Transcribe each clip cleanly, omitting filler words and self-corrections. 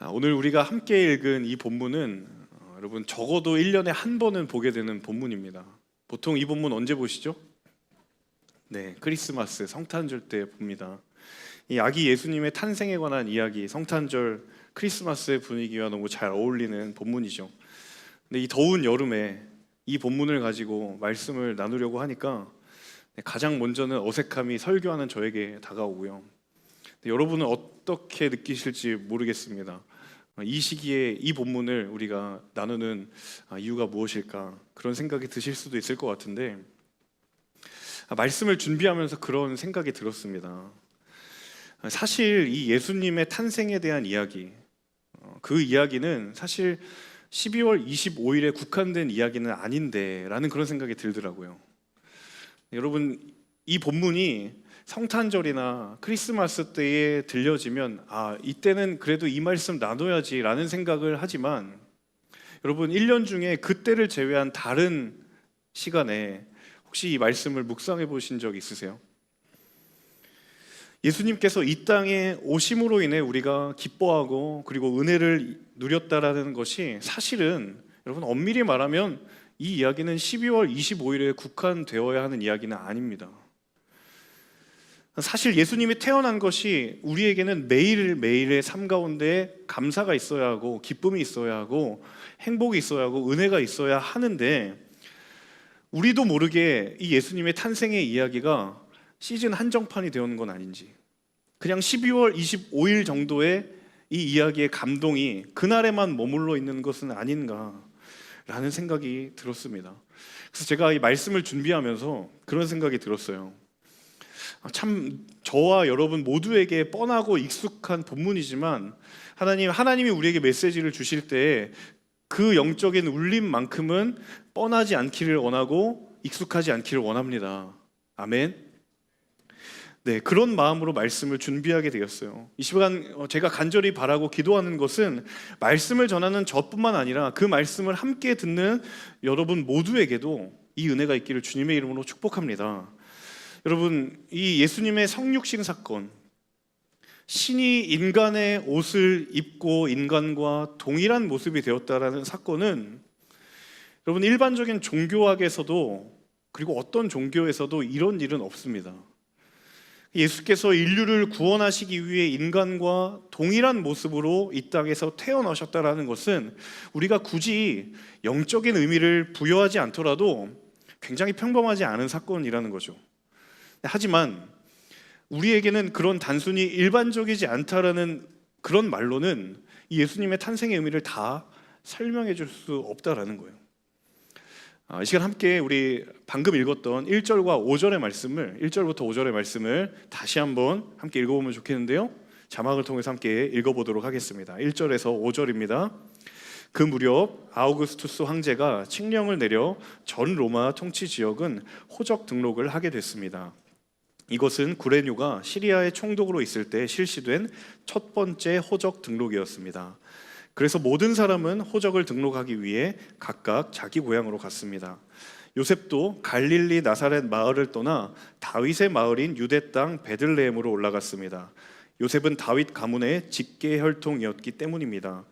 오늘 우리가 함께 읽은 이 본문은 여러분 적어도 1년에 한 번은 보게 되는 본문입니다. 보통 이 본문 언제 보시죠? 네, 크리스마스 성탄절 때 봅니다. 이 아기 예수님의 탄생에 관한 이야기, 성탄절 크리스마스의 분위기와 너무 잘 어울리는 본문이죠. 근데 이 더운 여름에 이 본문을 가지고 말씀을 나누려고 하니까 가장 먼저는 어색함이 설교하는 저에게 다가오고요. 여러분은 어떻게 느끼실지 모르겠습니다. 이 시기에 이 본문을 우리가 나누는 이유가 무엇일까, 그런 생각이 드실 수도 있을 것 같은데, 말씀을 준비하면서 그런 생각이 들었습니다. 사실 이 예수님의 탄생에 대한 이야기, 그 이야기는 사실 12월 25일에 국한된 이야기는 아닌데 라는 그런 생각이 들더라고요. 여러분, 이 본문이 성탄절이나 크리스마스 때에 들려지면 이때는 그래도 이 말씀 나눠야지 라는 생각을 하지만, 여러분 1년 중에 그때를 제외한 다른 시간에 혹시 이 말씀을 묵상해 보신 적 있으세요? 예수님께서 이 땅에 오심으로 인해 우리가 기뻐하고 그리고 은혜를 누렸다라는 것이 사실은 여러분 엄밀히 말하면 이 이야기는 12월 25일에 국한되어야 하는 이야기는 아닙니다. 사실 예수님이 태어난 것이 우리에게는 매일매일의 삶 가운데 감사가 있어야 하고 기쁨이 있어야 하고 행복이 있어야 하고 은혜가 있어야 하는데, 우리도 모르게 이 예수님의 탄생의 이야기가 시즌 한정판이 되어오는 건 아닌지, 그냥 12월 25일 정도의 이 이야기의 감동이 그날에만 머물러 있는 것은 아닌가라는 생각이 들었습니다. 그래서 제가 이 말씀을 준비하면서 그런 생각이 들었어요. 참 저와 여러분 모두에게 뻔하고 익숙한 본문이지만 하나님이 우리에게 메시지를 주실 때 그 영적인 울림만큼은 뻔하지 않기를 원하고 익숙하지 않기를 원합니다. 아멘. 네, 그런 마음으로 말씀을 준비하게 되었어요. 이 시간 제가 간절히 바라고 기도하는 것은 말씀을 전하는 저뿐만 아니라 그 말씀을 함께 듣는 여러분 모두에게도 이 은혜가 있기를 주님의 이름으로 축복합니다. 여러분, 이 예수님의 성육신 사건, 신이 인간의 옷을 입고 인간과 동일한 모습이 되었다라는 사건은 여러분 일반적인 종교학에서도 그리고 어떤 종교에서도 이런 일은 없습니다. 예수께서 인류를 구원하시기 위해 인간과 동일한 모습으로 이 땅에서 태어나셨다라는 것은 우리가 굳이 영적인 의미를 부여하지 않더라도 굉장히 평범하지 않은 사건이라는 거죠. 하지만 우리에게는 그런 단순히 일반적이지 않다라는 그런 말로는 이 예수님의 탄생의 의미를 다 설명해 줄 수 없다라는 거예요. 이 시간 함께 우리 방금 읽었던 1절과 5절의 말씀을, 1절부터 5절의 말씀을 다시 한번 함께 읽어보면 좋겠는데요, 자막을 통해서 함께 읽어보도록 하겠습니다. 1절에서 5절입니다. 그 무렵 아우구스투스 황제가 칙령을 내려 전 로마 통치 지역은 호적 등록을 하게 됐습니다. 이것은 구레뇨가 시리아의 총독으로 있을 때 실시된 첫 번째 호적 등록이었습니다. 그래서 모든 사람은 호적을 등록하기 위해 각각 자기 고향으로 갔습니다. 요셉도 갈릴리 나사렛 마을을 떠나 다윗의 마을인 유대 땅 베들레헴으로 올라갔습니다. 요셉은 다윗 가문의 직계 혈통이었기 때문입니다.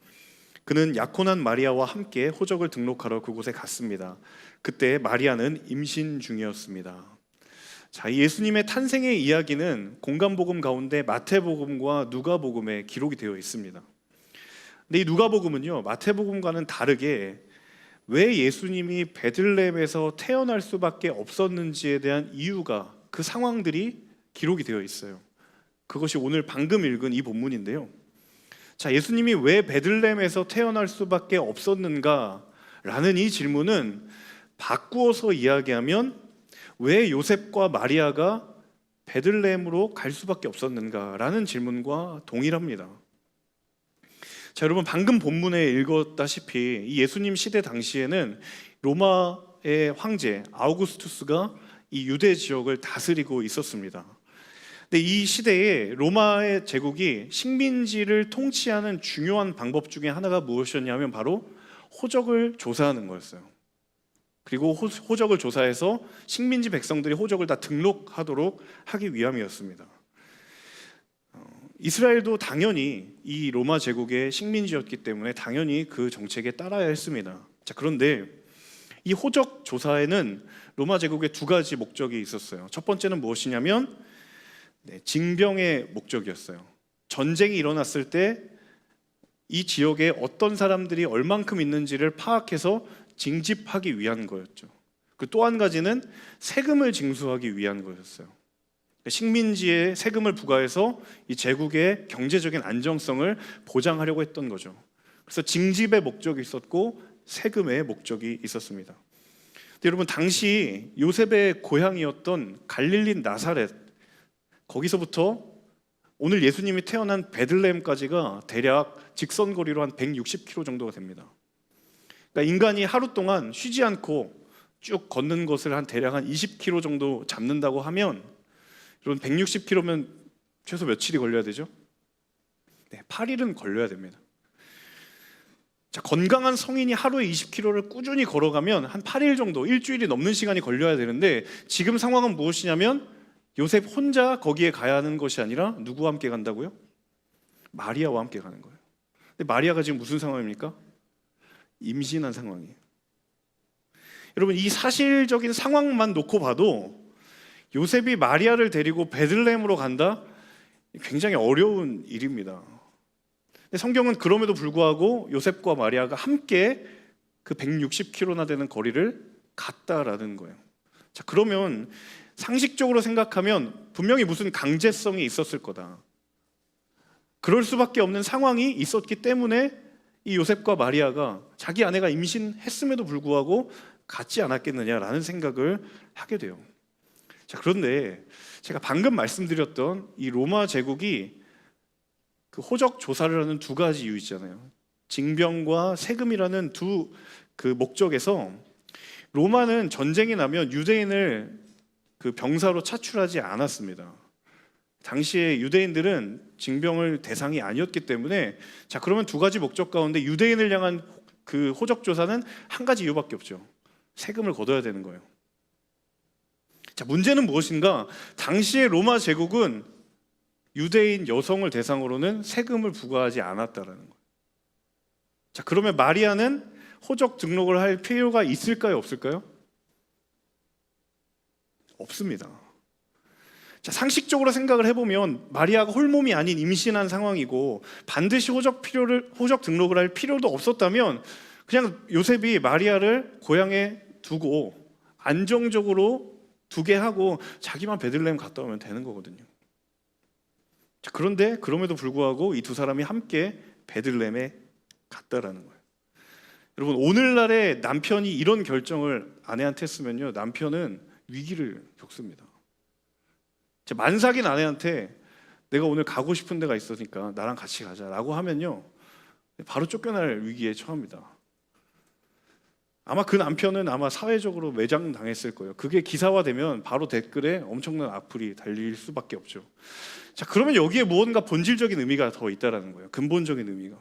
그는 약혼한 마리아와 함께 호적을 등록하러 그곳에 갔습니다. 그때 마리아는 임신 중이었습니다. 자, 예수님의 탄생의 이야기는 공간복음 가운데 마태복음과 누가복음에 기록이 되어 있습니다. 근데 이 누가복음은요, 마태복음과는 다르게 왜 예수님이 베들레헴에서 태어날 수밖에 없었는지에 대한 이유가, 그 상황들이 기록이 되어 있어요. 그것이 오늘 방금 읽은 이 본문인데요. 자, 예수님이 왜 베들레헴에서 태어날 수밖에 없었는가라는 이 질문은 바꾸어서 이야기하면 왜 요셉과 마리아가 베들레헴으로 갈 수밖에 없었는가라는 질문과 동일합니다. 자, 여러분 방금 본문에 읽었다시피 이 예수님 시대 당시에는 로마의 황제 아우구스투스가 이 유대 지역을 다스리고 있었습니다. 근데 이 시대에 로마의 제국이 식민지를 통치하는 중요한 방법 중에 하나가 무엇이었냐면 바로 호적을 조사하는 거였어요. 그리고 호적을 조사해서 식민지 백성들이 호적을 다 등록하도록 하기 위함이었습니다. 이스라엘도 당연히 이 로마 제국의 식민지였기 때문에 당연히 그 정책에 따라야 했습니다. 자, 그런데 이 호적 조사에는 로마 제국의 두 가지 목적이 있었어요. 첫 번째는 무엇이냐면 징병의 목적이었어요. 전쟁이 일어났을 때 이 지역에 어떤 사람들이 얼만큼 있는지를 파악해서 징집하기 위한 거였죠. 그 또 한 가지는 세금을 징수하기 위한 거였어요. 식민지에 세금을 부과해서 이 제국의 경제적인 안정성을 보장하려고 했던 거죠. 그래서 징집의 목적이 있었고 세금의 목적이 있었습니다. 근데 여러분, 당시 요셉의 고향이었던 갈릴리 나사렛, 거기서부터 오늘 예수님이 태어난 베들레헴까지가 대략 직선거리로 한 160km 정도가 됩니다. 그러니까 인간이 하루 동안 쉬지 않고 쭉 걷는 것을 대략 한 20km 정도 잡는다고 하면, 여러분 160km면 최소 며칠이 걸려야 되죠? 8일은 걸려야 됩니다. 자, 건강한 성인이 하루에 20km를 꾸준히 걸어가면 한 8일 정도, 일주일이 넘는 시간이 걸려야 되는데, 지금 상황은 무엇이냐면 요셉 혼자 거기에 가야 하는 것이 아니라 누구와 함께 간다고요? 마리아와 함께 가는 거예요. 근데 마리아가 지금 무슨 상황입니까? 임신한 상황이에요. 여러분, 이 사실적인 상황만 놓고 봐도 요셉이 마리아를 데리고 베들레헴으로 간다? 굉장히 어려운 일입니다. 근데 성경은 그럼에도 불구하고 요셉과 마리아가 함께 그 160km나 되는 거리를 갔다라는 거예요. 자, 그러면 상식적으로 생각하면 분명히 무슨 강제성이 있었을 거다. 그럴 수밖에 없는 상황이 있었기 때문에 이 요셉과 마리아가 자기 아내가 임신했음에도 불구하고 갔지 않았겠느냐라는 생각을 하게 돼요. 자, 그런데 제가 방금 말씀드렸던 이 로마 제국이 그 호적 조사를 하는 두 가지 이유 있잖아요. 징병과 세금이라는 두 그 목적에서 로마는 전쟁이 나면 유대인을 그 병사로 차출하지 않았습니다. 당시에 유대인들은 징병을 대상이 아니었기 때문에, 자, 그러면 두 가지 목적 가운데 유대인을 향한 그 호적 조사는 한 가지 이유밖에 없죠. 세금을 걷어야 되는 거예요. 자, 문제는 무엇인가? 당시의 로마 제국은 유대인 여성을 대상으로는 세금을 부과하지 않았다라는 거예요. 자, 그러면 마리아는 호적 등록을 할 필요가 있을까요, 없을까요? 없습니다. 자, 상식적으로 생각을 해보면 마리아가 홀몸이 아닌 임신한 상황이고 반드시 호적 등록을 할 필요도 없었다면 그냥 요셉이 마리아를 고향에 두고 안정적으로 두게 하고 자기만 베들레헴 갔다 오면 되는 거거든요. 자, 그런데 그럼에도 불구하고 이 두 사람이 함께 베들레헴에 갔다라는 거예요. 여러분, 오늘날의 남편이 이런 결정을 아내한테 했으면요, 남편은 위기를 겪습니다. 만삭인 아내한테 내가 오늘 가고 싶은 데가 있으니까 나랑 같이 가자라고 하면요, 바로 쫓겨날 위기에 처합니다. 아마 그 남편은 아마 사회적으로 매장당했을 거예요. 그게 기사화되면 바로 댓글에 엄청난 악플이 달릴 수밖에 없죠. 자, 그러면 여기에 무언가 본질적인 의미가 더 있다라는 거예요. 근본적인 의미가.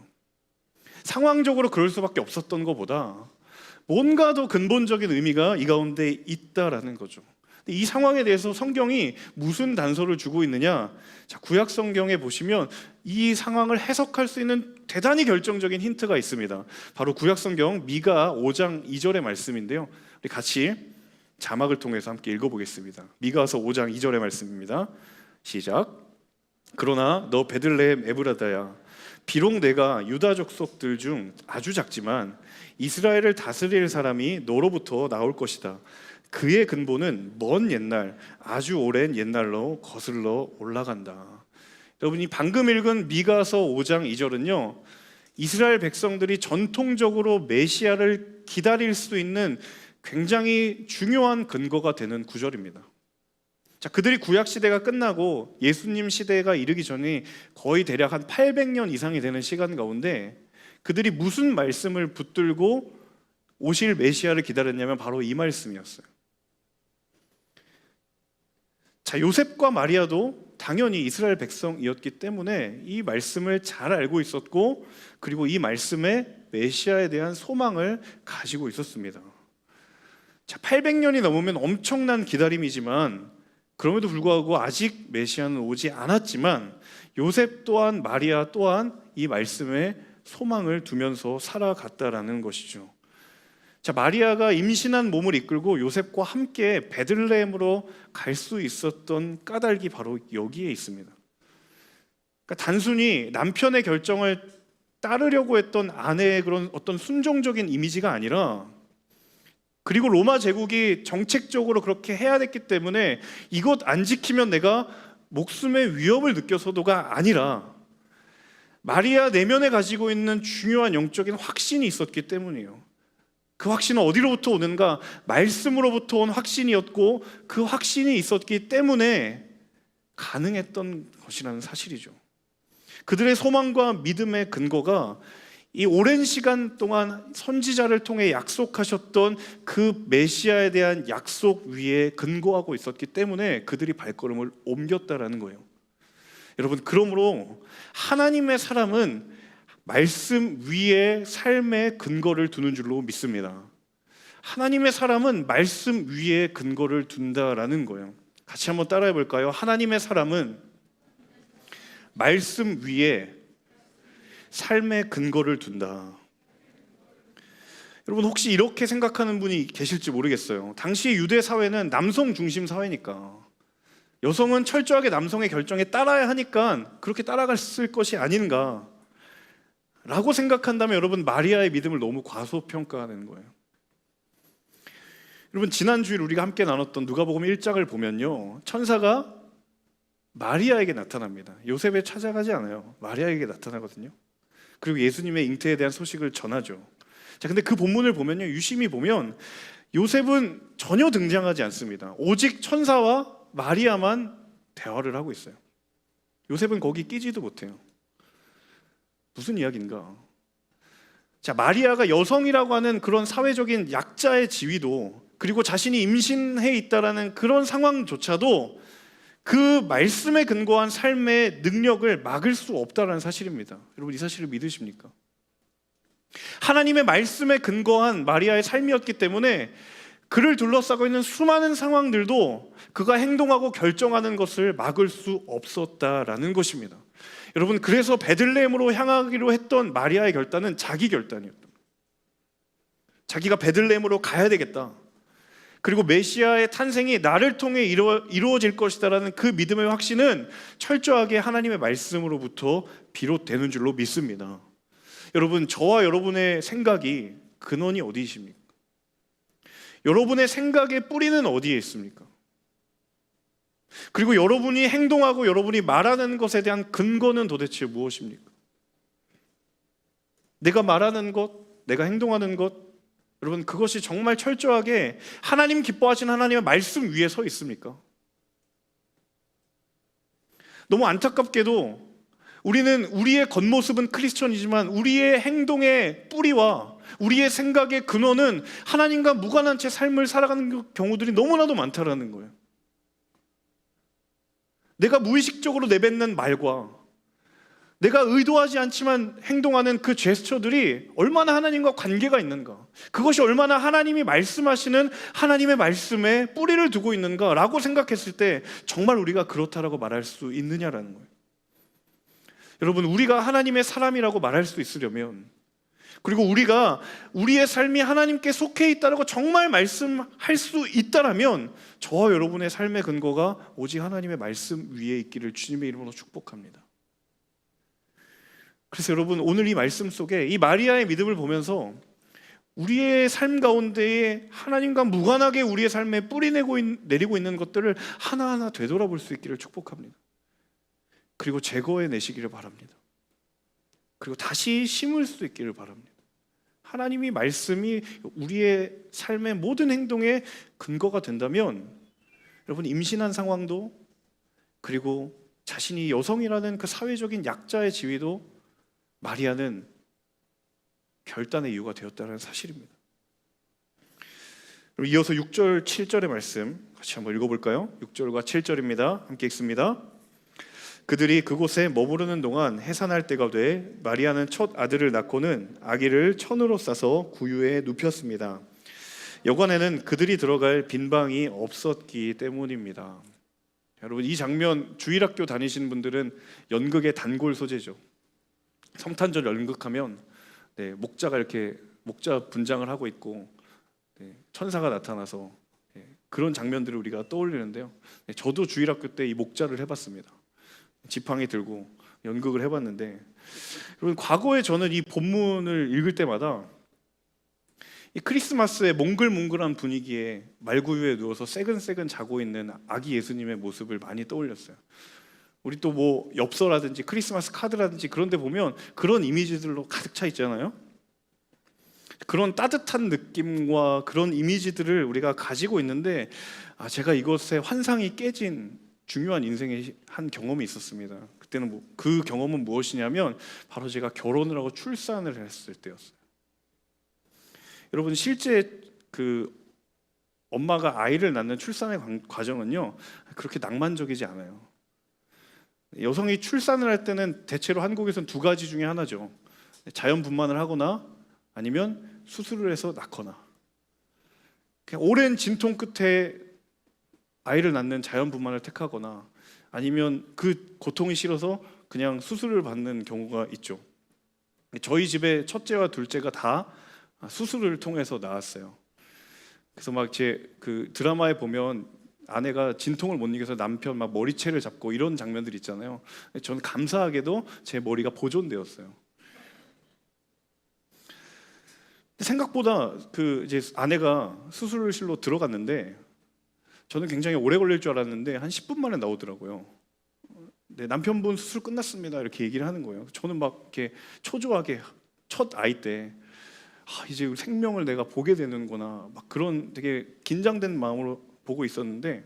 상황적으로 그럴 수밖에 없었던 것보다 뭔가 더 근본적인 의미가 이 가운데 있다라는 거죠. 이 상황에 대해서 성경이 무슨 단서를 주고 있느냐? 자, 구약 성경에 보시면 이 상황을 해석할 수 있는 대단히 결정적인 힌트가 있습니다. 바로 구약 성경 미가 5장 2절의 말씀인데요. 우리 같이 자막을 통해서 함께 읽어보겠습니다. 미가서 5장 2절의 말씀입니다. 시작. 그러나 너 베들레헴 에브라다야, 비록 내가 유다 족속들 중 아주 작지만 이스라엘을 다스릴 사람이 너로부터 나올 것이다. 그의 근본은 먼 옛날, 아주 오랜 옛날로 거슬러 올라간다. 여러분이 방금 읽은 미가서 5장 2절은요, 이스라엘 백성들이 전통적으로 메시아를 기다릴 수 있는 굉장히 중요한 근거가 되는 구절입니다. 자, 그들이 구약 시대가 끝나고 예수님 시대가 이르기 전에 거의 대략 한 800년 이상이 되는 시간 가운데 그들이 무슨 말씀을 붙들고 오실 메시아를 기다렸냐면 바로 이 말씀이었어요. 자, 요셉과 마리아도 당연히 이스라엘 백성이었기 때문에 이 말씀을 잘 알고 있었고, 그리고 이 말씀에 메시아에 대한 소망을 가지고 있었습니다. 자, 800년이 넘으면 엄청난 기다림이지만, 그럼에도 불구하고 아직 메시아는 오지 않았지만 요셉 또한 마리아 또한 이 말씀에 소망을 두면서 살아갔다라는 것이죠. 자, 마리아가 임신한 몸을 이끌고 요셉과 함께 베들레헴으로 갈 수 있었던 까닭이 바로 여기에 있습니다. 그러니까 단순히 남편의 결정을 따르려고 했던 아내의 그런 어떤 순종적인 이미지가 아니라, 그리고 로마 제국이 정책적으로 그렇게 해야 됐기 때문에 이것 안 지키면 내가 목숨의 위협을 느껴서도가 아니라, 마리아 내면에 가지고 있는 중요한 영적인 확신이 있었기 때문이에요. 그 확신은 어디로부터 오는가? 말씀으로부터 온 확신이었고, 그 확신이 있었기 때문에 가능했던 것이라는 사실이죠. 그들의 소망과 믿음의 근거가 이 오랜 시간 동안 선지자를 통해 약속하셨던 그 메시아에 대한 약속 위에 근거하고 있었기 때문에 그들이 발걸음을 옮겼다라는 거예요. 여러분, 그러므로 하나님의 사람은 말씀 위에 삶의 근거를 두는 줄로 믿습니다. 하나님의 사람은 말씀 위에 근거를 둔다라는 거예요. 같이 한번 따라해 볼까요? 하나님의 사람은 말씀 위에 삶의 근거를 둔다. 여러분, 혹시 이렇게 생각하는 분이 계실지 모르겠어요. 당시 유대 사회는 남성 중심 사회니까, 여성은 철저하게 남성의 결정에 따라야 하니까 그렇게 따라갔을 것이 아닌가 라고 생각한다면, 여러분, 마리아의 믿음을 너무 과소평가하는 거예요. 여러분, 지난주에 우리가 함께 나눴던 누가복음 1장을 보면요, 천사가 마리아에게 나타납니다. 요셉에 찾아가지 않아요. 마리아에게 나타나거든요. 그리고 예수님의 잉태에 대한 소식을 전하죠. 자, 근데 그 본문을 보면요, 유심히 보면 요셉은 전혀 등장하지 않습니다. 오직 천사와 마리아만 대화를 하고 있어요. 요셉은 거기 끼지도 못해요. 무슨 이야기인가? 자, 마리아가 여성이라고 하는 그런 사회적인 약자의 지위도, 그리고 자신이 임신해 있다라는 그런 상황조차도 그 말씀에 근거한 삶의 능력을 막을 수 없다는 사실입니다. 여러분, 이 사실을 믿으십니까? 하나님의 말씀에 근거한 마리아의 삶이었기 때문에 그를 둘러싸고 있는 수많은 상황들도 그가 행동하고 결정하는 것을 막을 수 없었다라는 것입니다. 여러분, 그래서 베들레헴으로 향하기로 했던 마리아의 결단은 자기 결단이었다. 자기가 베들레헴으로 가야 되겠다. 그리고 메시아의 탄생이 나를 통해 이루어질 것이다라는 그 믿음의 확신은 철저하게 하나님의 말씀으로부터 비롯되는 줄로 믿습니다. 여러분, 저와 여러분의 생각이 근원이 어디 있습니까? 여러분의 생각의 뿌리는 어디에 있습니까? 그리고 여러분이 행동하고 여러분이 말하는 것에 대한 근거는 도대체 무엇입니까? 내가 말하는 것, 내가 행동하는 것, 여러분, 그것이 정말 철저하게 하나님 기뻐하시는 하나님의 말씀 위에 서 있습니까? 너무 안타깝게도 우리는 우리의 겉모습은 크리스천이지만 우리의 행동의 뿌리와 우리의 생각의 근원은 하나님과 무관한 채 삶을 살아가는 경우들이 너무나도 많다라는 거예요. 내가 무의식적으로 내뱉는 말과 내가 의도하지 않지만 행동하는 그 제스처들이 얼마나 하나님과 관계가 있는가, 그것이 얼마나 하나님이 말씀하시는 하나님의 말씀에 뿌리를 두고 있는가라고 생각했을 때 정말 우리가 그렇다라고 말할 수 있느냐라는 거예요. 여러분, 우리가 하나님의 사람이라고 말할 수 있으려면, 그리고 우리가 우리의 삶이 하나님께 속해 있다라고 정말 말씀할 수 있다라면 저와 여러분의 삶의 근거가 오직 하나님의 말씀 위에 있기를 주님의 이름으로 축복합니다. 그래서 여러분, 오늘 이 말씀 속에 이 마리아의 믿음을 보면서 우리의 삶 가운데에 하나님과 무관하게 우리의 삶에 내리고 있는 것들을 하나하나 되돌아볼 수 있기를 축복합니다. 그리고 제거해내시기를 바랍니다. 그리고 다시 심을 수 있기를 바랍니다. 하나님이 말씀이 우리의 삶의 모든 행동의 근거가 된다면 여러분, 임신한 상황도, 그리고 자신이 여성이라는 그 사회적인 약자의 지위도 마리아는 결단의 이유가 되었다는 사실입니다. 이어서 6절, 7절의 말씀 같이 한번 읽어볼까요? 6절과 7절입니다. 함께 읽습니다. 그들이 그곳에 머무르는 동안 해산할 때가 돼 마리아는 첫 아들을 낳고는 아기를 천으로 싸서 구유에 눕혔습니다. 여관에는 그들이 들어갈 빈방이 없었기 때문입니다. 여러분, 이 장면 주일학교 다니시는 분들은 연극의 단골 소재죠. 성탄절 연극하면 목자가 이렇게 목자 분장을 하고 있고 천사가 나타나서 그런 장면들을 우리가 떠올리는데요. 저도 주일학교 때 이 목자를 해봤습니다. 지팡이 들고 연극을 해봤는데, 여러분, 과거에 저는 이 본문을 읽을 때마다 이 크리스마스의 몽글몽글한 분위기에 말구유에 누워서 새근새근 자고 있는 아기 예수님의 모습을 많이 떠올렸어요. 우리 또 뭐 엽서라든지 크리스마스 카드라든지 그런 데 보면 그런 이미지들로 가득 차 있잖아요. 그런 따뜻한 느낌과 그런 이미지들을 우리가 가지고 있는데, 제가 이것의 환상이 깨진 중요한 인생의 한 경험이 있었습니다. 그때는 그 경험은 무엇이냐면 바로 제가 결혼을 하고 출산을 했을 때였어요. 여러분, 실제 그 엄마가 아이를 낳는 출산의 과정은요, 그렇게 낭만적이지 않아요. 여성이 출산을 할 때는 대체로 한국에서는 두 가지 중에 하나죠. 자연분만을 하거나 아니면 수술을 해서 낳거나. 오랜 진통 끝에 아이를 낳는 자연분만을 택하거나 아니면 그 고통이 싫어서 그냥 수술을 받는 경우가 있죠. 저희 집에 첫째와 둘째가 다 수술을 통해서 낳았어요. 그래서 막 제 그 드라마에 보면 아내가 진통을 못 이겨서 남편 막 머리채를 잡고 이런 장면들 있잖아요. 저는 감사하게도 제 머리가 보존되었어요. 생각보다 이제 아내가 수술실로 들어갔는데 저는 굉장히 오래 걸릴 줄 알았는데 한 10분 만에 나오더라고요. 남편분 수술 끝났습니다 이렇게 얘기를 하는 거예요. 저는 막 이렇게 초조하게 첫 아이 때 이제 생명을 내가 보게 되는구나, 막 그런 되게 긴장된 마음으로 보고 있었는데,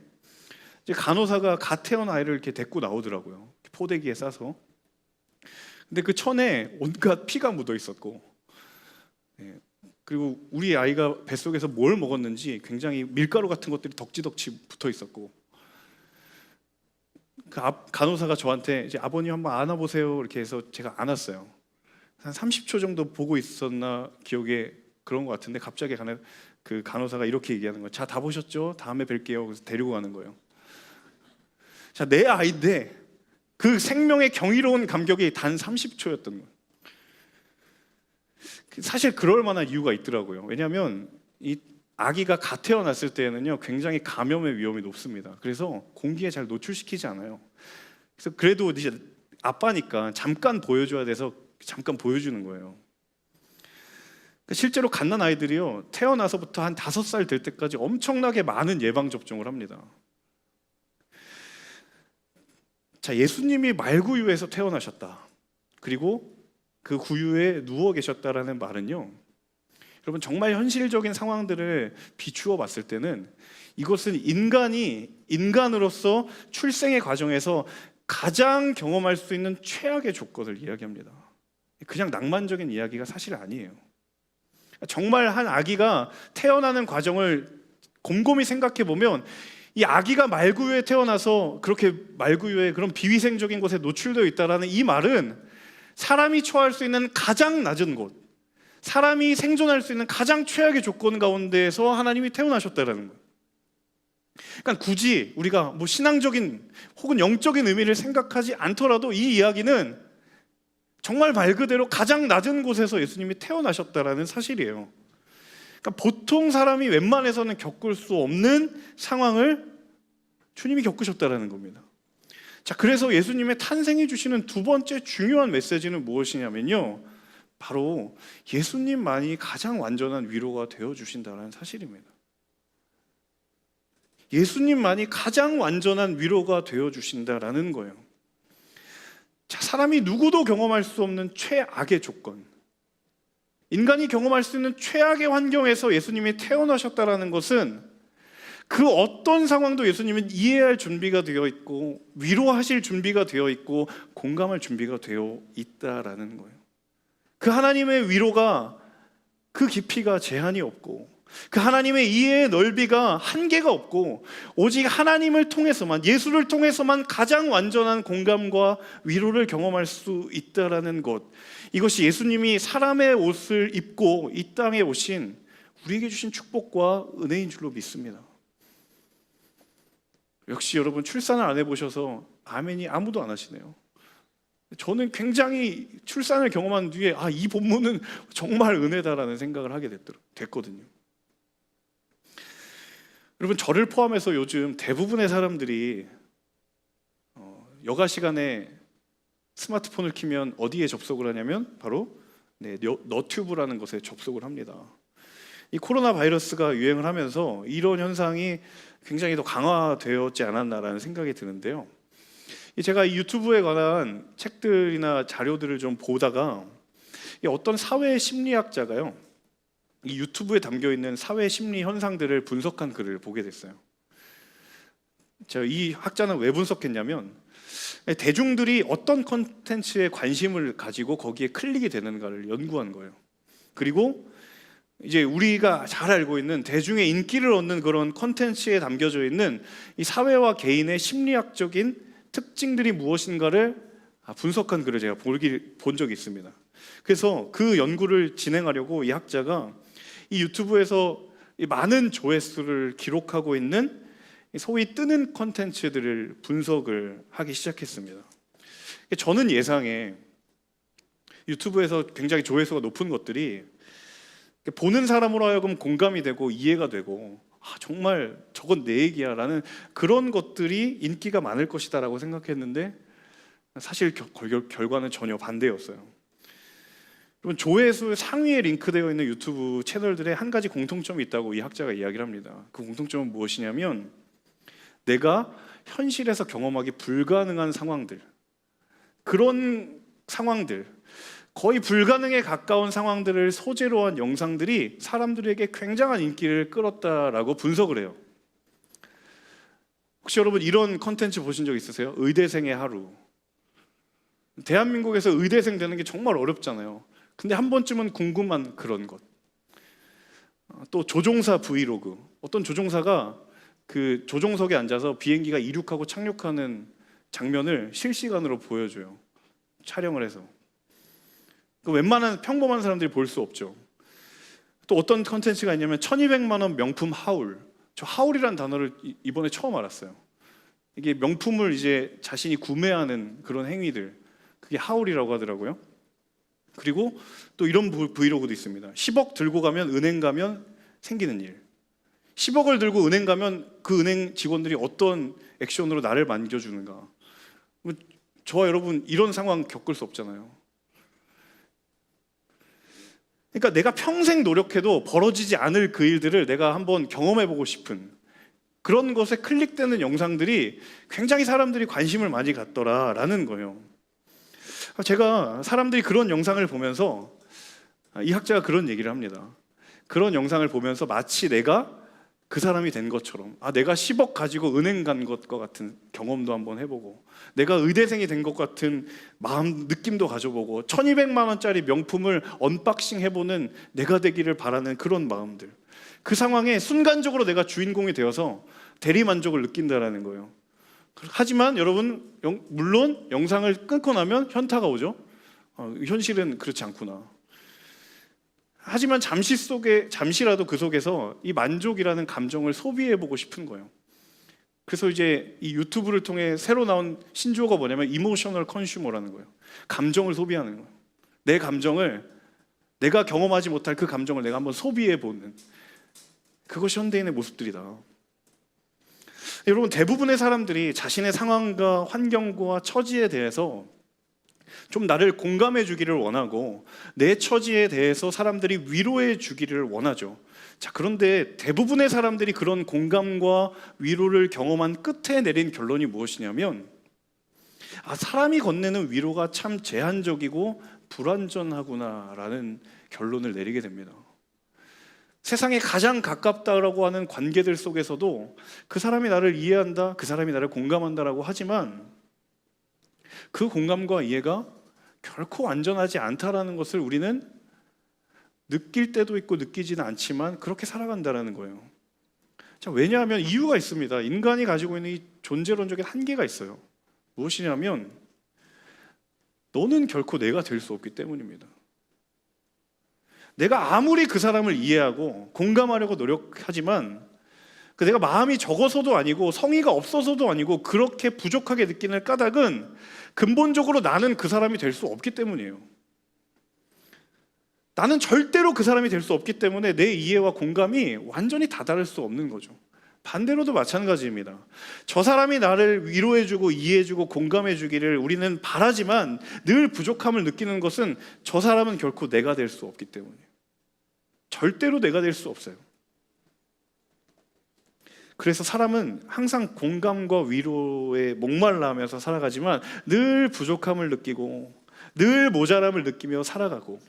이제 간호사가 갓 태어난 아이를 이렇게 데리고 나오더라고요. 포대기에 싸서. 근데 그 천에 온갖 피가 묻어 있었고, 그리고 우리 아이가 뱃속에서 뭘 먹었는지 굉장히 밀가루 같은 것들이 덕지덕지 붙어 있었고, 그 간호사가 저한테 이제 아버님 한번 안아보세요 이렇게 해서 제가 안았어요. 한 30초 정도 보고 있었나 기억에 그런 것 같은데, 갑자기 그 간호사가 이렇게 얘기하는 거예요. 자, 다 보셨죠? 다음에 뵐게요. 그래서 데리고 가는 거예요. 자, 내 아이인데 그 생명의 경이로운 감격이 단 30초였던 거예요. 사실 그럴 만한 이유가 있더라고요. 왜냐하면 이 아기가 갓 태어났을 때는요, 굉장히 감염의 위험이 높습니다. 그래서 공기에 잘 노출시키지 않아요. 그래서 그래도 이제 아빠니까 잠깐 보여줘야 돼서 잠깐 보여주는 거예요. 실제로 갓난 아이들이요, 태어나서부터 한 5살 될 때까지 엄청나게 많은 예방접종을 합니다. 자, 예수님이 말구유에서 태어나셨다, 그리고 그 구유에 누워 계셨다라는 말은요, 여러분, 정말 현실적인 상황들을 비추어 봤을 때는 이것은 인간으로서 출생의 과정에서 가장 경험할 수 있는 최악의 조건을 이야기합니다. 그냥 낭만적인 이야기가 사실 아니에요. 정말 한 아기가 태어나는 과정을 곰곰이 생각해 보면, 이 아기가 말구유에 태어나서 그렇게 말구유에 그런 비위생적인 곳에 노출되어 있다라는 이 말은 사람이 처할 수 있는 가장 낮은 곳, 사람이 생존할 수 있는 가장 최악의 조건 가운데에서 하나님이 태어나셨다라는 거예요. 그러니까 굳이 우리가 뭐 신앙적인 혹은 영적인 의미를 생각하지 않더라도 이 이야기는 정말 말 그대로 가장 낮은 곳에서 예수님이 태어나셨다라는 사실이에요. 그러니까 보통 사람이 웬만해서는 겪을 수 없는 상황을 주님이 겪으셨다라는 겁니다. 자, 그래서 예수님의 탄생이 주시는 두 번째 중요한 메시지는 무엇이냐면요, 바로 예수님만이 가장 완전한 위로가 되어 주신다는 사실입니다. 예수님만이 가장 완전한 위로가 되어 주신다라는 거예요. 자, 사람이 누구도 경험할 수 없는 최악의 조건, 인간이 경험할 수 있는 최악의 환경에서 예수님이 태어나셨다라는 것은 그 어떤 상황도 예수님은 이해할 준비가 되어 있고 위로하실 준비가 되어 있고 공감할 준비가 되어 있다라는 거예요. 그 하나님의 위로가 그 깊이가 제한이 없고 그 하나님의 이해의 넓이가 한계가 없고 오직 하나님을 통해서만, 예수를 통해서만 가장 완전한 공감과 위로를 경험할 수 있다라는 것, 이것이 예수님이 사람의 옷을 입고 이 땅에 오신 우리에게 주신 축복과 은혜인 줄로 믿습니다. 역시 여러분 출산을 안 해보셔서 아멘이 아무도 안 하시네요. 저는 굉장히 출산을 경험한 뒤에 이 본문은 정말 은혜다라는 생각을 하게 됐거든요. 여러분, 저를 포함해서 요즘 대부분의 사람들이 여가 시간에 스마트폰을 켜면 어디에 접속을 하냐면 바로 너튜브라는 것에 접속을 합니다. 이 코로나 바이러스가 유행을 하면서 이런 현상이 굉장히 더 강화되었지 않았나라는 생각이 드는데요. 제가 이 유튜브에 관한 책들이나 자료들을 좀 보다가 어떤 사회 심리학자가요, 이 유튜브에 담겨 있는 사회 심리 현상들을 분석한 글을 보게 됐어요. 이 학자는 왜 분석했냐면 대중들이 어떤 콘텐츠에 관심을 가지고 거기에 클릭이 되는가를 연구한 거예요. 그리고 이제 우리가 잘 알고 있는 대중의 인기를 얻는 그런 콘텐츠에 담겨져 있는 이 사회와 개인의 심리학적인 특징들이 무엇인가를 분석한 글을 제가 본 적이 있습니다. 그래서 그 연구를 진행하려고 이 학자가 이 유튜브에서 많은 조회수를 기록하고 있는 소위 뜨는 콘텐츠들을 분석을 하기 시작했습니다. 저는 예상에 유튜브에서 굉장히 조회수가 높은 것들이 보는 사람으로 하여금 공감이 되고 이해가 되고 정말 저건 내 얘기야 라는 그런 것들이 인기가 많을 것이다 라고 생각했는데 사실 결과는 전혀 반대였어요. 여러분, 조회수 상위에 링크되어 있는 유튜브 채널들의 한 가지 공통점이 있다고 이 학자가 이야기를 합니다. 그 공통점은 무엇이냐면 내가 현실에서 경험하기 불가능한 상황들, 그런 상황들, 거의 불가능에 가까운 상황들을 소재로 한 영상들이 사람들에게 굉장한 인기를 끌었다라고 분석을 해요. 혹시 여러분 이런 컨텐츠 보신 적 있으세요? 의대생의 하루. 대한민국에서 의대생 되는 게 정말 어렵잖아요. 근데 한 번쯤은 궁금한 그런 것. 또 조종사 브이로그. 어떤 조종사가 그 조종석에 앉아서 비행기가 이륙하고 착륙하는 장면을 실시간으로 보여줘요. 촬영을 해서. 웬만한 평범한 사람들이 볼 수 없죠. 또 어떤 컨텐츠가 있냐면 1200만 원 명품 하울. 저 하울이라는 단어를 이번에 처음 알았어요. 이게 명품을 이제 자신이 구매하는 그런 행위들, 그게 하울이라고 하더라고요. 그리고 또 이런 브이로그도 있습니다. 10억 들고 가면 은행 가면 생기는 일. 10억을 들고 은행 가면 그 은행 직원들이 어떤 액션으로 나를 만져주는가. 저와 여러분 이런 상황 겪을 수 없잖아요. 그러니까 내가 평생 노력해도 벌어지지 않을 그 일들을 내가 한번 경험해보고 싶은 그런 것에 클릭되는 영상들이 굉장히 사람들이 관심을 많이 갖더라라는 거예요. 제가 사람들이 그런 영상을 보면서 이 학자가 그런 얘기를 합니다. 그런 영상을 보면서 마치 내가 그 사람이 된 것처럼 내가 10억 가지고 은행 간 것과 같은 경험도 한번 해보고 내가 의대생이 된 것 같은 마음 느낌도 가져보고 1200만 원짜리 명품을 언박싱 해보는 내가 되기를 바라는 그런 마음들, 그 상황에 순간적으로 내가 주인공이 되어서 대리만족을 느낀다라는 거예요. 하지만 여러분 물론 영상을 끊고 나면 현타가 오죠. 현실은 그렇지 않구나. 하지만 잠시라도 그 속에서 이 만족이라는 감정을 소비해보고 싶은 거예요. 그래서 이제 이 유튜브를 통해 새로 나온 신조어가 뭐냐면 이모셔널 컨슈머라는 거예요. 감정을 소비하는 거예요. 내 감정을, 내가 경험하지 못할 그 감정을 내가 한번 소비해보는, 그것이 현대인의 모습들이다. 여러분, 대부분의 사람들이 자신의 상황과 환경과 처지에 대해서 좀 나를 공감해 주기를 원하고 내 처지에 대해서 사람들이 위로해 주기를 원하죠. 자, 그런데 대부분의 사람들이 그런 공감과 위로를 경험한 끝에 내린 결론이 무엇이냐면 사람이 건네는 위로가 참 제한적이고 불완전하구나라는 결론을 내리게 됩니다. 세상에 가장 가깝다라고 하는 관계들 속에서도 그 사람이 나를 이해한다, 그 사람이 나를 공감한다라고 하지만 그 공감과 이해가 결코 완전하지 않다라는 것을 우리는 느낄 때도 있고 느끼지는 않지만 그렇게 살아간다라는 거예요. 자, 왜냐하면 이유가 있습니다. 인간이 가지고 있는 이 존재론적인 한계가 있어요. 무엇이냐면 너는 결코 내가 될 수 없기 때문입니다. 내가 아무리 그 사람을 이해하고 공감하려고 노력하지만 내가 마음이 적어서도 아니고 성의가 없어서도 아니고 그렇게 부족하게 느끼는 까닭은 근본적으로 나는 그 사람이 될 수 없기 때문이에요. 나는 절대로 그 사람이 될 수 없기 때문에 내 이해와 공감이 완전히 다다를 수 없는 거죠. 반대로도 마찬가지입니다. 저 사람이 나를 위로해주고 이해해주고 공감해주기를 우리는 바라지만 늘 부족함을 느끼는 것은 저 사람은 결코 내가 될 수 없기 때문이에요. 절대로 내가 될 수 없어요. 그래서 사람은 항상 공감과 위로에 목말라하면서 살아가지만 늘 부족함을 느끼고 늘 모자람을 느끼며 살아가고,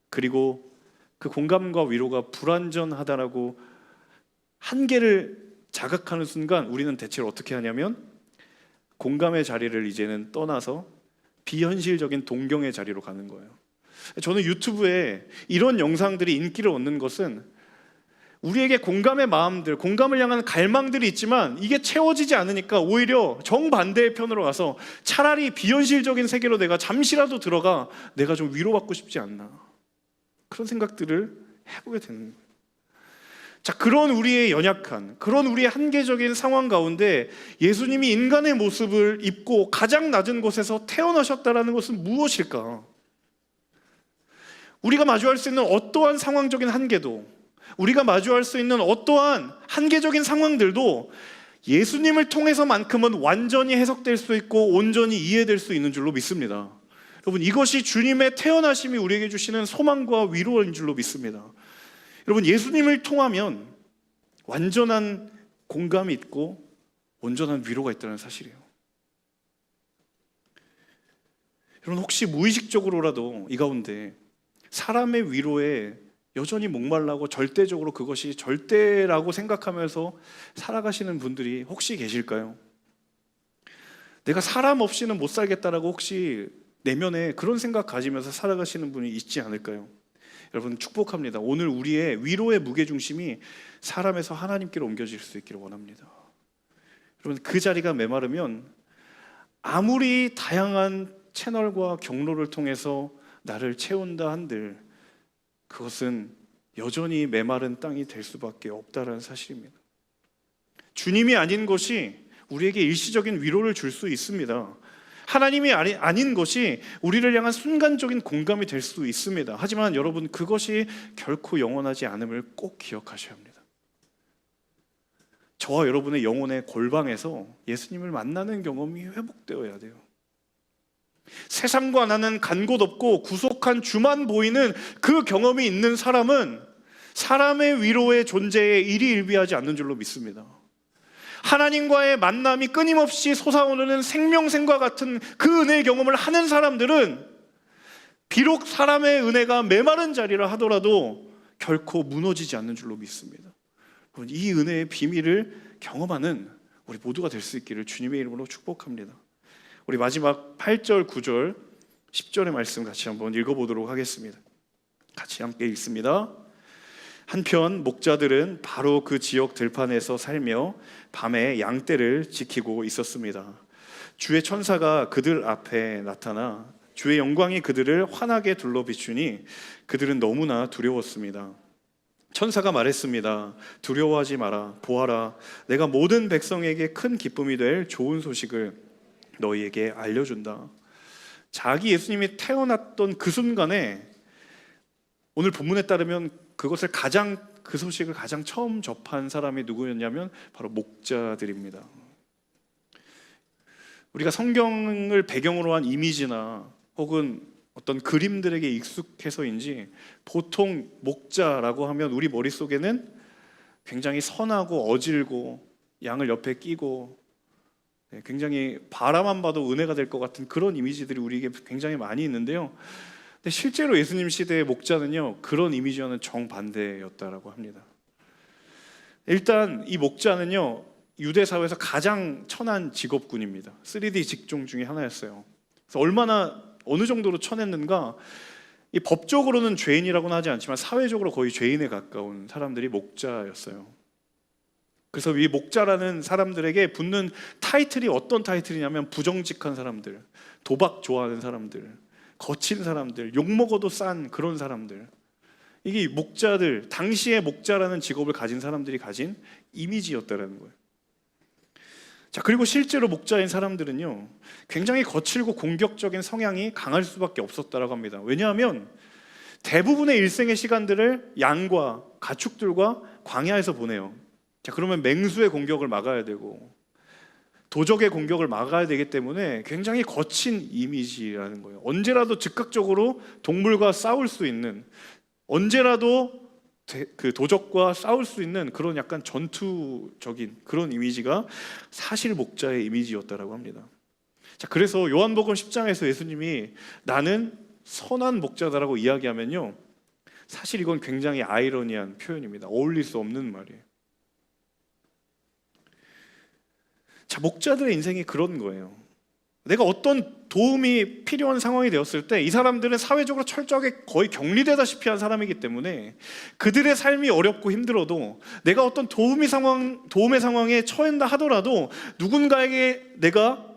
그리고 그 공감과 위로가 불완전하다라고 한계를 자각하는 순간 우리는 대체로 어떻게 하냐면 공감의 자리를 이제는 떠나서 비현실적인 동경의 자리로 가는 거예요. 저는 유튜브에 이런 영상들이 인기를 얻는 것은 우리에게 공감의 마음들, 공감을 향한 갈망들이 있지만 이게 채워지지 않으니까 오히려 정반대의 편으로 가서 차라리 비현실적인 세계로 내가 잠시라도 들어가 내가 좀 위로받고 싶지 않나, 그런 생각들을 해보게 되는 거예요. 자, 그런 우리의 연약한, 그런 우리의 한계적인 상황 가운데 예수님이 인간의 모습을 입고 가장 낮은 곳에서 태어나셨다는 것은 무엇일까? 우리가 마주할 수 있는 어떠한 상황적인 한계도, 우리가 마주할 수 있는 어떠한 한계적인 상황들도 예수님을 통해서만큼은 완전히 해석될 수 있고 온전히 이해될 수 있는 줄로 믿습니다. 여러분, 이것이 주님의 태어나심이 우리에게 주시는 소망과 위로인 줄로 믿습니다. 여러분, 예수님을 통하면 완전한 공감이 있고 온전한 위로가 있다는 사실이에요. 여러분, 혹시 무의식적으로라도 이 가운데 사람의 위로에 여전히 목말라고 절대적으로 그것이 절대라고 생각하면서 살아가시는 분들이 혹시 계실까요? 내가 사람 없이는 못 살겠다라고 혹시 내면에 그런 생각 가지면서 살아가시는 분이 있지 않을까요? 여러분, 축복합니다. 오늘 우리의 위로의 무게중심이 사람에서 하나님께로 옮겨질 수 있기를 원합니다. 여러분, 그 자리가 메마르면 아무리 다양한 채널과 경로를 통해서 나를 채운다 한들 그것은 여전히 메마른 땅이 될 수밖에 없다는 사실입니다. 주님이 아닌 것이 우리에게 일시적인 위로를 줄 수 있습니다. 하나님이 아닌 것이 우리를 향한 순간적인 공감이 될 수 있습니다. 하지만 여러분, 그것이 결코 영원하지 않음을 꼭 기억하셔야 합니다. 저와 여러분의 영혼의 골방에서 예수님을 만나는 경험이 회복되어야 돼요. 세상과 나는 간 곳 없고 구속한 주만 보이는 그 경험이 있는 사람은 사람의 위로의 존재에 일희일비하지 않는 줄로 믿습니다. 하나님과의 만남이 끊임없이 솟아오르는 생명샘과 같은 그 은혜의 경험을 하는 사람들은 비록 사람의 은혜가 메마른 자리라 하더라도 결코 무너지지 않는 줄로 믿습니다. 이 은혜의 비밀을 경험하는 우리 모두가 될 수 있기를 주님의 이름으로 축복합니다. 우리 마지막 8절, 9절, 10절의 말씀 같이 한번 읽어보도록 하겠습니다. 같이 함께 읽습니다. 한편 목자들은 바로 그 지역 들판에서 살며 밤에 양떼를 지키고 있었습니다. 주의 천사가 그들 앞에 나타나 주의 영광이 그들을 환하게 둘러 비추니 그들은 너무나 두려웠습니다. 천사가 말했습니다. 두려워하지 마라. 보아라, 내가 모든 백성에게 큰 기쁨이 될 좋은 소식을 너희에게 알려준다. 자기 예수님이 태어났던 그 순간에 오늘 본문에 따르면 그 소식을 가장 처음 접한 사람이 누구였냐면 바로 목자들입니다. 우리가 성경을 배경으로 한 이미지나 혹은 어떤 그림들에게 익숙해서인지 보통 목자라고 하면 우리 머릿속에는 굉장히 선하고 어질고 양을 옆에 끼고 굉장히 바라만 봐도 은혜가 될 것 같은 그런 이미지들이 우리에게 굉장히 많이 있는데요. 근데 실제로 예수님 시대의 목자는요, 그런 이미지와는 정반대였다라고 합니다. 일단 이 목자는요, 유대 사회에서 가장 천한 직업군입니다. 3D 직종 중에 하나였어요. 그래서 어느 정도로 천했는가, 이 법적으로는 죄인이라고는 하지 않지만 사회적으로 거의 죄인에 가까운 사람들이 목자였어요. 그래서 이 목자라는 사람들에게 붙는 타이틀이 어떤 타이틀이냐면 부정직한 사람들, 도박 좋아하는 사람들, 거친 사람들, 욕먹어도 싼 그런 사람들, 이게 목자들, 당시의 목자라는 직업을 가진 사람들이 가진 이미지였다라는 거예요. 자, 그리고 실제로 목자인 사람들은요, 굉장히 거칠고 공격적인 성향이 강할 수밖에 없었다라고 합니다. 왜냐하면 대부분의 일생의 시간들을 양과 가축들과 광야에서 보내요. 자, 그러면 맹수의 공격을 막아야 되고 도적의 공격을 막아야 되기 때문에 굉장히 거친 이미지라는 거예요. 언제라도 즉각적으로 동물과 싸울 수 있는, 언제라도 그 도적과 싸울 수 있는 그런 약간 전투적인 그런 이미지가 사실 목자의 이미지였다라고 합니다. 자, 그래서 요한복음 10장에서 예수님이 나는 선한 목자다라고 이야기하면요, 사실 이건 굉장히 아이러니한 표현입니다. 어울릴 수 없는 말이에요. 자, 목자들의 인생이 그런 거예요. 내가 어떤 도움이 필요한 상황이 되었을 때 이 사람들은 사회적으로 철저하게 거의 격리되다시피 한 사람이기 때문에 그들의 삶이 어렵고 힘들어도 내가 어떤 도움의 상황에 처한다 하더라도 누군가에게 내가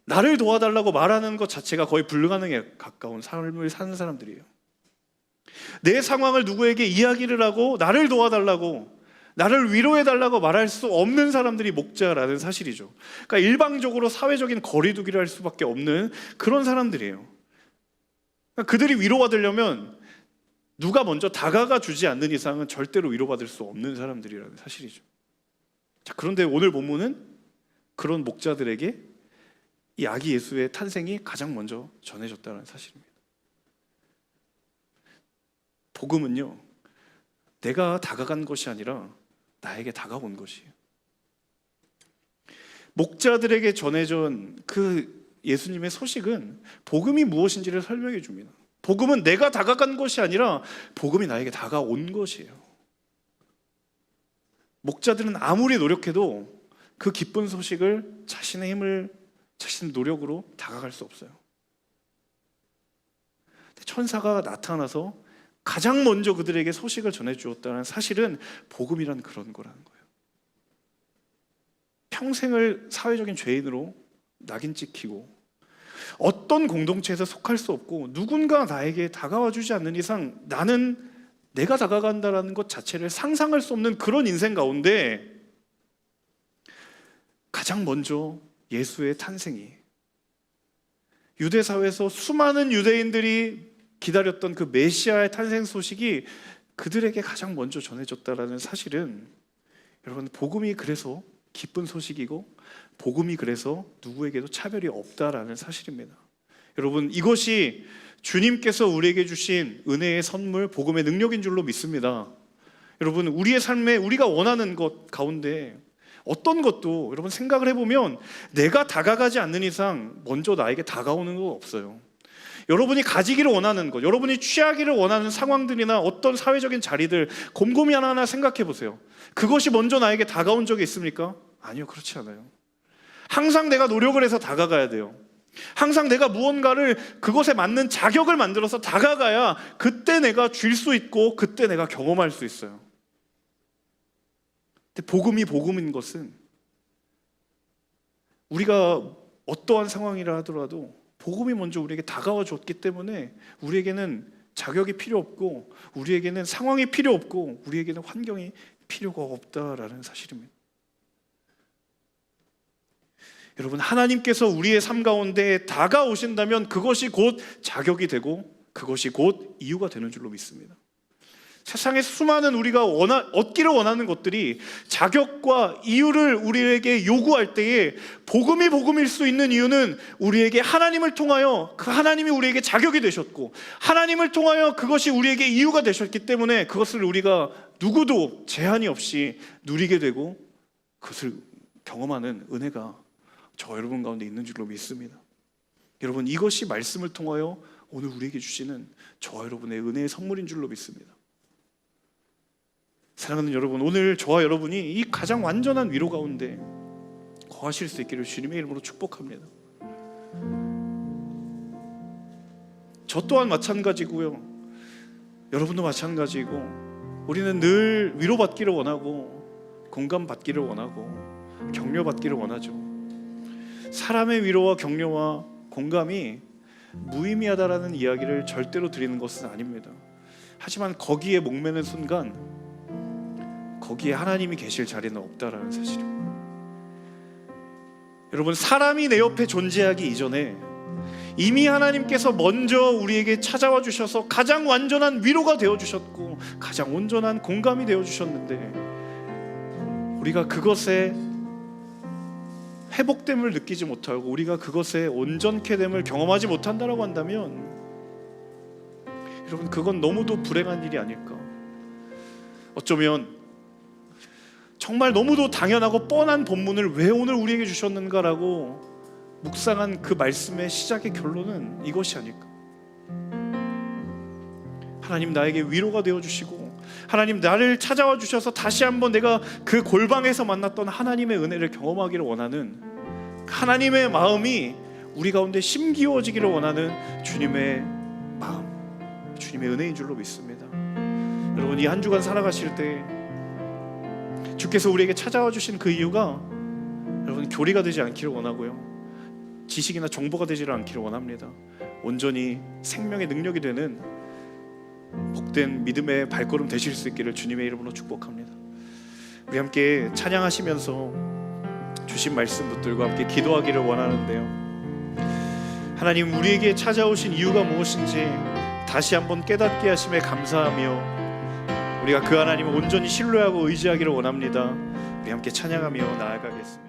나를 도와달라고 말하는 것 자체가 거의 불가능에 가까운 삶을 사는 사람들이에요. 내 상황을 누구에게 이야기를 하고 나를 도와달라고, 나를 위로해달라고 말할 수 없는 사람들이 목자라는 사실이죠. 그러니까 일방적으로 사회적인 거리두기를 할 수밖에 없는 그런 사람들이에요. 그러니까 그들이 위로받으려면 누가 먼저 다가가 주지 않는 이상은 절대로 위로받을 수 없는 사람들이라는 사실이죠. 자, 그런데 오늘 본문은 그런 목자들에게 이 아기 예수의 탄생이 가장 먼저 전해졌다는 사실입니다. 복음은요, 내가 다가간 것이 아니라 나에게 다가온 것이에요. 목자들에게 전해진 그 예수님의 소식은 복음이 무엇인지를 설명해 줍니다. 복음은 내가 다가간 것이 아니라 복음이 나에게 다가온 것이에요. 목자들은 아무리 노력해도 그 기쁜 소식을 자신의 힘을, 자신의 노력으로 다가갈 수 없어요. 천사가 나타나서 가장 먼저 그들에게 소식을 전해주었다는 사실은 복음이란 그런 거라는 거예요. 평생을 사회적인 죄인으로 낙인 찍히고 어떤 공동체에서 속할 수 없고 누군가 나에게 다가와 주지 않는 이상 나는 내가 다가간다는 것 자체를 상상할 수 없는 그런 인생 가운데 가장 먼저 예수의 탄생이, 유대 사회에서 수많은 유대인들이 기다렸던 그 메시아의 탄생 소식이 그들에게 가장 먼저 전해졌다라는 사실은, 여러분, 복음이 그래서 기쁜 소식이고 복음이 그래서 누구에게도 차별이 없다라는 사실입니다. 여러분, 이것이 주님께서 우리에게 주신 은혜의 선물, 복음의 능력인 줄로 믿습니다. 여러분, 우리의 삶에 우리가 원하는 것 가운데 어떤 것도 여러분 생각을 해보면 내가 다가가지 않는 이상 먼저 나에게 다가오는 거 없어요. 여러분이 가지기를 원하는 것, 여러분이 취하기를 원하는 상황들이나 어떤 사회적인 자리들 곰곰이 하나하나 생각해 보세요. 그것이 먼저 나에게 다가온 적이 있습니까? 아니요, 그렇지 않아요. 항상 내가 노력을 해서 다가가야 돼요. 항상 내가 무언가를 그것에 맞는 자격을 만들어서 다가가야 그때 내가 줄 수 있고 그때 내가 경험할 수 있어요. 근데 복음이 복음인 것은 우리가 어떠한 상황이라 하더라도 복음이 먼저 우리에게 다가와 줬기 때문에 우리에게는 자격이 필요 없고 우리에게는 상황이 필요 없고 우리에게는 환경이 필요가 없다라는 사실입니다. 여러분, 하나님께서 우리의 삶 가운데 다가오신다면 그것이 곧 자격이 되고 그것이 곧 이유가 되는 줄로 믿습니다. 세상에 수많은 우리가 얻기를 원하는 것들이 자격과 이유를 우리에게 요구할 때에 복음이 복음일 수 있는 이유는 우리에게 하나님을 통하여 그 하나님이 우리에게 자격이 되셨고 하나님을 통하여 그것이 우리에게 이유가 되셨기 때문에 그것을 우리가 누구도 제한이 없이 누리게 되고 그것을 경험하는 은혜가 저 여러분 가운데 있는 줄로 믿습니다. 여러분, 이것이 말씀을 통하여 오늘 우리에게 주시는 저와 여러분의 은혜의 선물인 줄로 믿습니다. 사랑하는 여러분, 오늘 저와 여러분이 이 가장 완전한 위로 가운데 거하실 수 있기를 주님의 이름으로 축복합니다. 저 또한 마찬가지고요, 여러분도 마찬가지고, 우리는 늘 위로받기를 원하고 공감받기를 원하고 격려받기를 원하죠. 사람의 위로와 격려와 공감이 무의미하다라는 이야기를 절대로 드리는 것은 아닙니다. 하지만 거기에 목매는 순간 거기에 하나님이 계실 자리는 없다라는 사실입니다. 여러분, 사람이 내 옆에 존재하기 이전에 이미 하나님께서 먼저 우리에게 찾아와 주셔서 가장 완전한 위로가 되어 주셨고 가장 온전한 공감이 되어 주셨는데, 우리가 그것에 회복됨을 느끼지 못하고 우리가 그것에 온전케 됨을 경험하지 못한다라고 한다면, 여러분, 그건 너무도 불행한 일이 아닐까. 어쩌면 정말 너무도 당연하고 뻔한 본문을 왜 오늘 우리에게 주셨는가라고 묵상한 그 말씀의 시작의 결론은 이것이 아닐까. 하나님 나에게 위로가 되어주시고 하나님 나를 찾아와 주셔서 다시 한번 내가 그 골방에서 만났던 하나님의 은혜를 경험하기를 원하는 하나님의 마음이 우리 가운데 심기워지기를 원하는 주님의 마음, 주님의 은혜인 줄로 믿습니다. 여러분, 이 한 주간 살아가실 때 주께서 우리에게 찾아와 주신 그 이유가 여러분 교리가 되지 않기를 원하고요, 지식이나 정보가 되지를 않기를 원합니다. 온전히 생명의 능력이 되는 복된 믿음의 발걸음 되실 수 있기를 주님의 이름으로 축복합니다. 우리 함께 찬양하시면서 주신 말씀 붙들고 함께 기도하기를 원하는데요, 하나님, 우리에게 찾아오신 이유가 무엇인지 다시 한번 깨닫게 하심에 감사하며 우리가 그 하나님을 온전히 신뢰하고 의지하기를 원합니다. 우리 함께 찬양하며 나아가겠습니다.